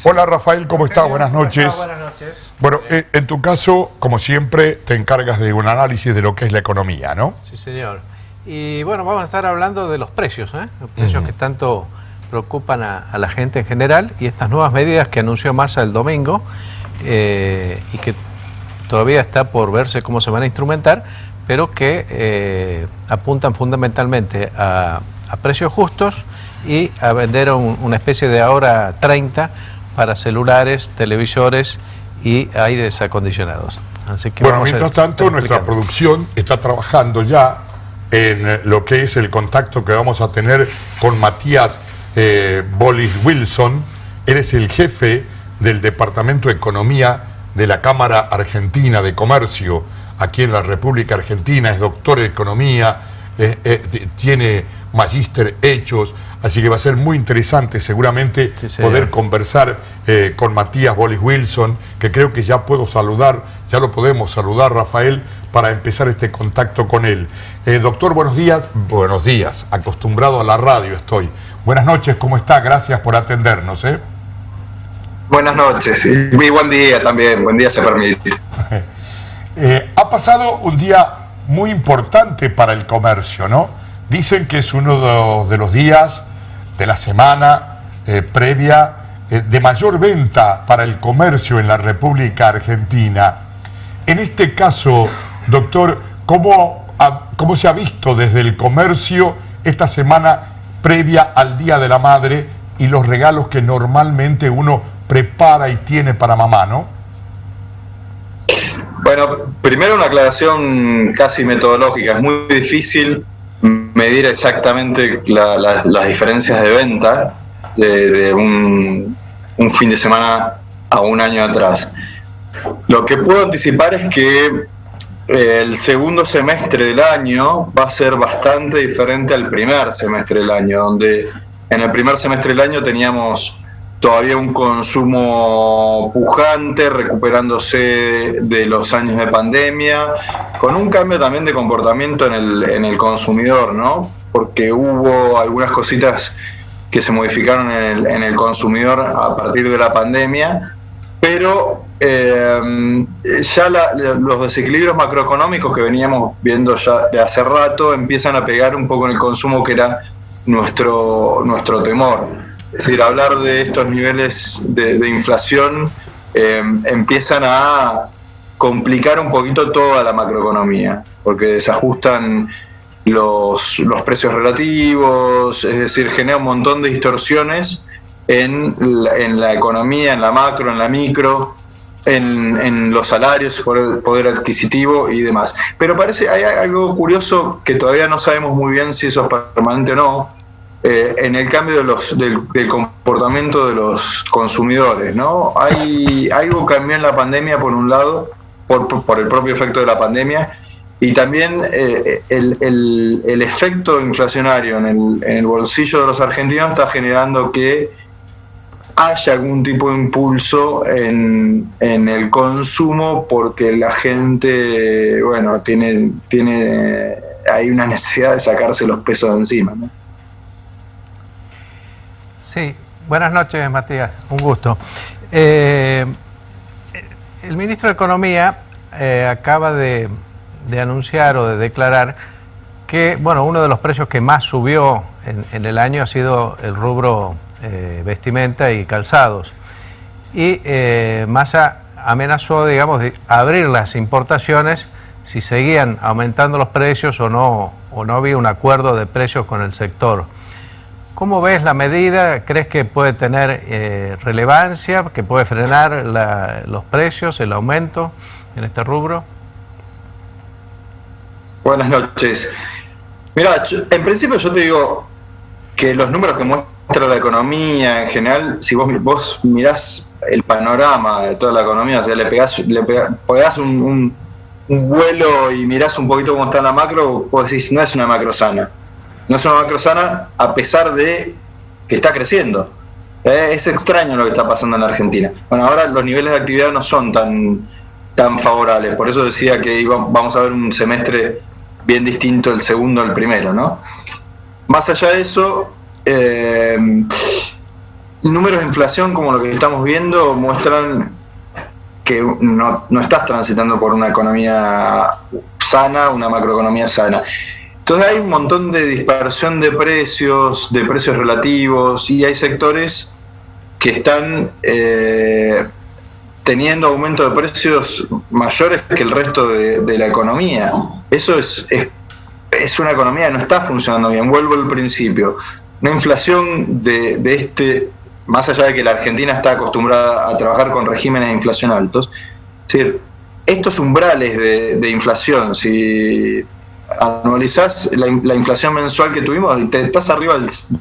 Hola Rafael, ¿cómo estás? Buenas noches. Buenas noches. Bueno, en tu caso, como siempre, te encargas de un análisis de lo que es la economía, ¿no? Sí, señor. Y bueno, vamos a estar hablando de los precios, los precios que tanto preocupan a la gente en general y estas nuevas medidas que anunció Massa el domingo y que todavía está por verse cómo se van a instrumentar, pero que apuntan fundamentalmente a precios justos y a vender una especie de ahora 30 para celulares, televisores y aires acondicionados. Así que bueno, mientras tanto, nuestra producción está trabajando ya en lo que es el contacto que vamos a tener con Matías Bolis Wilson. Él es el jefe del Departamento de Economía de la Cámara Argentina de Comercio, aquí en la República Argentina. Es doctor en Economía, tiene magíster hechos, así que va a ser muy interesante seguramente poder conversar con Matías Bolis Wilson, que creo que ya puedo saludar, ya lo podemos saludar, Rafael, para empezar este contacto con él. Doctor, buenos días, acostumbrado a la radio estoy. Buenas noches, ¿cómo está? Gracias por atendernos. Buenas noches, y buen día también, buen día se permite. Ha pasado un día muy importante para el comercio, ¿no? Dicen que es uno de los días de la semana previa de mayor venta para el comercio en la República Argentina. En este caso, doctor, ¿cómo se ha visto desde el comercio esta semana previa al Día de la Madre y los regalos que normalmente uno prepara y tiene para mamá, ¿no? Bueno, primero una aclaración casi metodológica. Es muy difícil medir exactamente las diferencias de venta de un fin de semana a un año atrás. Lo que puedo anticipar es que el segundo semestre del año va a ser bastante diferente al primer semestre del año, donde en el primer semestre del año teníamos todavía un consumo pujante, recuperándose de los años de pandemia, con un cambio también de comportamiento en el consumidor, ¿no? Porque hubo algunas cositas que se modificaron en el consumidor a partir de la pandemia, pero ya los desequilibrios macroeconómicos que veníamos viendo ya de hace rato empiezan a pegar un poco en el consumo, que era nuestro temor. Es decir, hablar de estos niveles de inflación empiezan a complicar un poquito toda la macroeconomía, porque desajustan los precios relativos, es decir, genera un montón de distorsiones en la economía, en la macro, en la micro, en los salarios, poder adquisitivo y demás. Pero hay algo curioso que todavía no sabemos muy bien si eso es permanente o no, en el cambio del comportamiento de los consumidores, ¿no? Algo cambió en la pandemia, por un lado, por el propio efecto de la pandemia, y también el efecto inflacionario en el bolsillo de los argentinos está generando que haya algún tipo de impulso en el consumo, porque la gente, bueno, hay una necesidad de sacarse los pesos de encima, ¿no? Sí, buenas noches, Matías, un gusto. El ministro de Economía acaba de anunciar o de declarar que, bueno, uno de los precios que más subió en el año ha sido el rubro vestimenta y calzados. Y Massa amenazó, digamos, de abrir las importaciones si seguían aumentando los precios o no había un acuerdo de precios con el sector. ¿Cómo ves la medida? ¿Crees que puede tener relevancia, que puede frenar los precios, el aumento en este rubro? Buenas noches. Mira, en principio yo te digo que los números que muestra la economía en general, si vos mirás el panorama de toda la economía, o sea, le pegás un vuelo y mirás un poquito cómo está la macro, vos decís, no es una macro sana. No es una macro sana a pesar de que está creciendo. Es extraño lo que está pasando en la Argentina. Bueno, ahora los niveles de actividad no son tan favorables. Por eso decía que vamos a ver un semestre bien distinto el segundo al primero, ¿no? Más allá de eso, números de inflación como lo que estamos viendo muestran que no estás transitando por una economía sana, una macroeconomía sana. Entonces hay un montón de dispersión de precios relativos, y hay sectores que están teniendo aumento de precios mayores que el resto de la economía. Eso es una economía que no está funcionando bien. Vuelvo al principio. Una inflación más allá de que la Argentina está acostumbrada a trabajar con regímenes de inflación altos, es decir, estos umbrales de inflación, si anualizás la inflación mensual que tuvimos, estás arriba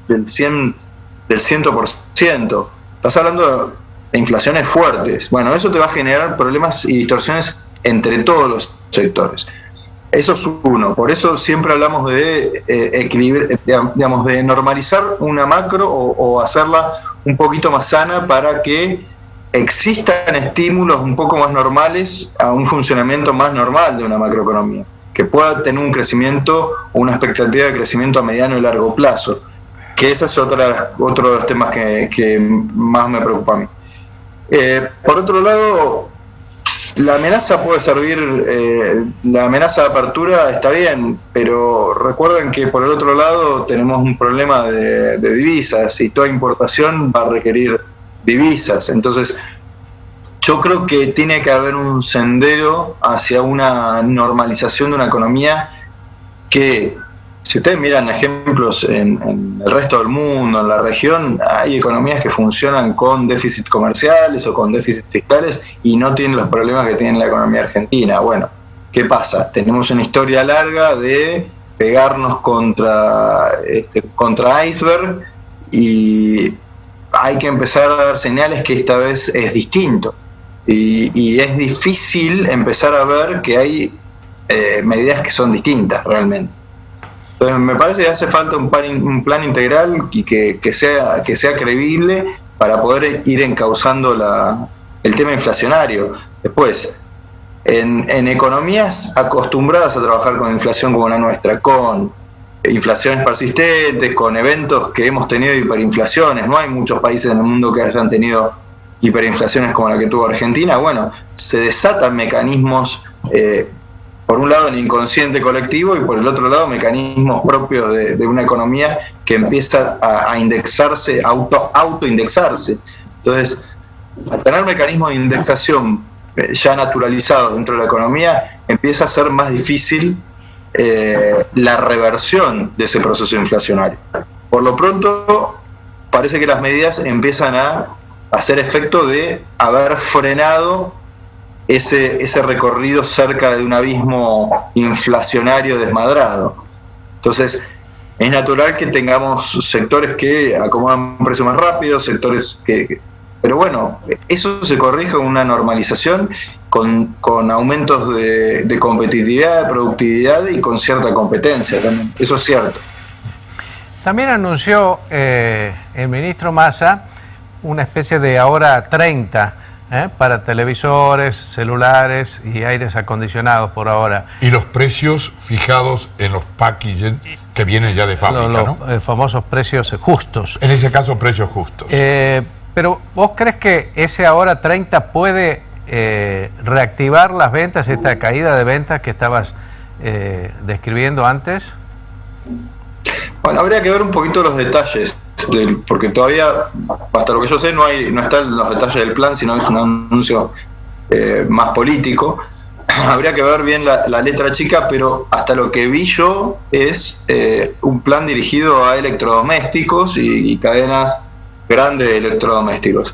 del 100%. Estás hablando de inflaciones fuertes. Bueno, eso te va a generar problemas y distorsiones entre todos los sectores. Eso es uno. Por eso siempre hablamos de digamos, de normalizar una macro o hacerla un poquito más sana para que existan estímulos un poco más normales a un funcionamiento más normal de una macroeconomía, que pueda tener un crecimiento o una expectativa de crecimiento a mediano y largo plazo, que ese es otro de los temas que más me preocupa a mí. Por otro lado, la amenaza puede servir, la amenaza de apertura está bien, pero recuerden que por el otro lado tenemos un problema de divisas, y toda importación va a requerir divisas. Entonces, yo creo que tiene que haber un sendero hacia una normalización de una economía que, si ustedes miran ejemplos en el resto del mundo, en la región, hay economías que funcionan con déficits comerciales o con déficits fiscales y no tienen los problemas que tiene la economía argentina. Bueno, ¿qué pasa? Tenemos una historia larga de pegarnos contra iceberg, y hay que empezar a dar señales que esta vez es distinto. Y es difícil empezar a ver que hay medidas que son distintas realmente. Entonces, me parece que hace falta un plan integral y que sea creíble para poder ir encauzando el tema inflacionario. Después, en economías acostumbradas a trabajar con inflación como la nuestra, con inflaciones persistentes, con eventos que hemos tenido hiperinflaciones, no hay muchos países en el mundo que hayan tenido hiperinflaciones como la que tuvo Argentina. Bueno, se desatan mecanismos, por un lado el inconsciente colectivo y por el otro lado mecanismos propios de una economía que empieza a indexarse, autoindexarse. Entonces, al tener mecanismos de indexación ya naturalizados dentro de la economía, empieza a ser más difícil la reversión de ese proceso inflacionario. Por lo pronto, parece que las medidas empiezan a hacer efecto de haber frenado ese recorrido cerca de un abismo inflacionario desmadrado. Entonces, es natural que tengamos sectores que acomodan precios más rápido, sectores que... Pero bueno, eso se corrige con una normalización, con aumentos de competitividad, de productividad y con cierta competencia también. Eso es cierto. También anunció el ministro Massa una especie de hora 30 para televisores, celulares y aires acondicionados por ahora. Y los precios fijados en los packaging que vienen ya de fábrica, los famosos precios justos. En ese caso, precios justos. Pero ¿vos crees que ese ahora 30 puede reactivar las ventas, esta caída de ventas que estabas describiendo antes? Bueno, habría que ver un poquito los detalles, porque todavía, hasta lo que yo sé, no están los detalles del plan, sino que es un anuncio más político. Habría que ver bien la letra chica, pero hasta lo que vi yo es un plan dirigido a electrodomésticos y cadenas grandes de electrodomésticos.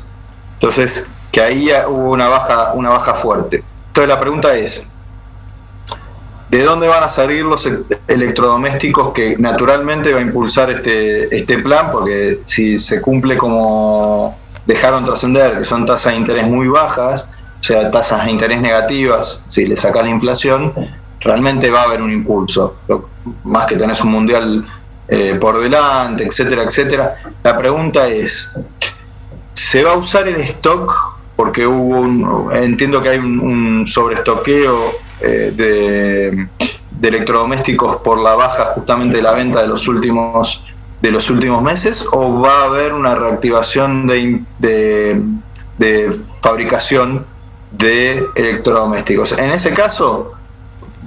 Entonces, que ahí hubo una baja fuerte. Entonces la pregunta es, ¿de dónde van a salir los electrodomésticos que naturalmente va a impulsar este plan? Porque si se cumple como dejaron trascender, que son tasas de interés muy bajas, o sea, tasas de interés negativas, si le sacas la inflación, realmente va a haber un impulso. Más que tenés un mundial por delante, etcétera, etcétera. La pregunta es, ¿se va a usar el stock? Porque entiendo que hay un sobreestoqueo de electrodomésticos por la baja justamente de la venta de los últimos de los últimos meses, o va a haber una reactivación de fabricación de electrodomésticos? En ese caso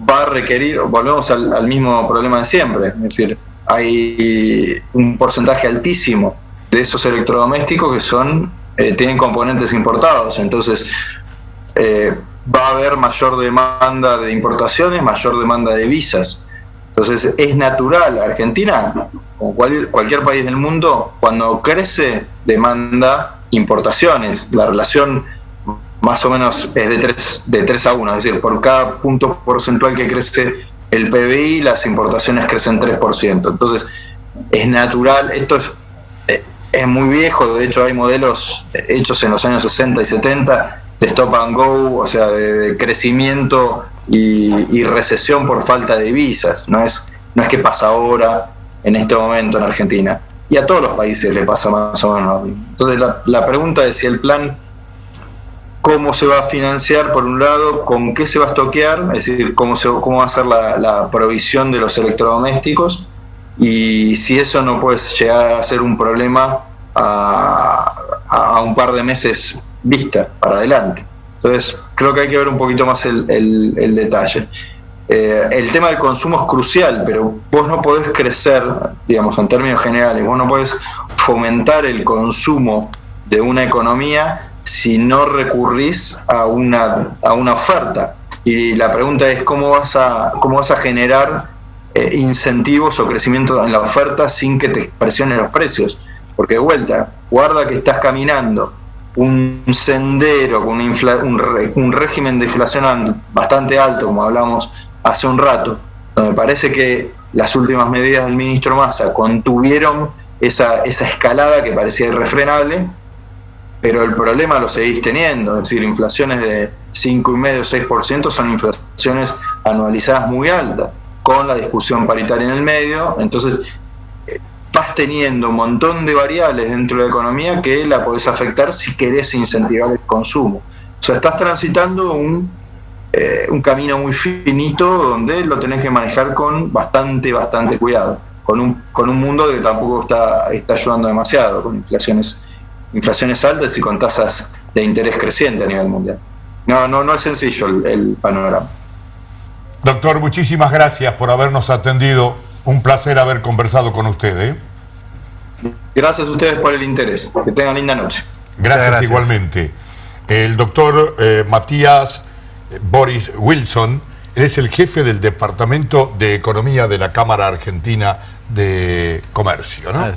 va a requerir, volvemos al mismo problema de siempre, es decir, hay un porcentaje altísimo de esos electrodomésticos que son tienen componentes importados, entonces va a haber mayor demanda de importaciones, mayor demanda de divisas. Entonces es natural, Argentina, como cualquier país del mundo, cuando crece, demanda importaciones. La relación más o menos es de 3 a 1, es decir, por cada punto porcentual que crece el PBI, las importaciones crecen 3%. Entonces es natural, esto es muy viejo, de hecho hay modelos hechos en los años 60 y 70 de stop and go, o sea, de crecimiento y recesión por falta de divisas. No es que pasa ahora, en este momento en Argentina, y a todos los países le pasa más o menos. Entonces la pregunta es si el plan, cómo se va a financiar por un lado, con qué se va a estoquear, es decir, cómo va a ser la provisión de los electrodomésticos, y si eso no puede llegar a ser un problema a un par de meses vista para adelante. Entonces creo que hay que ver un poquito más el detalle. El tema del consumo es crucial, pero vos no podés crecer, digamos, en términos generales, vos no podés fomentar el consumo de una economía si no recurrís a una oferta. Y la pregunta es cómo vas a generar incentivos o crecimiento en la oferta sin que te presionen los precios. Porque de vuelta, guarda que estás caminando un sendero con un régimen de inflación bastante alto, como hablamos hace un rato, donde parece que las últimas medidas del ministro Massa contuvieron esa escalada que parecía irrefrenable, pero el problema lo seguís teniendo, es decir, inflaciones de 5,5-6% son inflaciones anualizadas muy altas, con la discusión paritaria en el medio. Entonces vas teniendo un montón de variables dentro de la economía que la podés afectar si querés incentivar el consumo. O sea, estás transitando un camino muy finito donde lo tenés que manejar con bastante cuidado, con un mundo que tampoco está ayudando demasiado, con inflaciones altas y con tasas de interés creciente a nivel mundial. No es sencillo el panorama. Doctor, muchísimas gracias por habernos atendido. Un placer haber conversado con usted, ¿eh? Gracias a ustedes por el interés. Que tengan linda noche. Gracias igualmente. El doctor Matías Boris Wilson, él es el jefe del Departamento de Economía de la Cámara Argentina de Comercio, ¿no?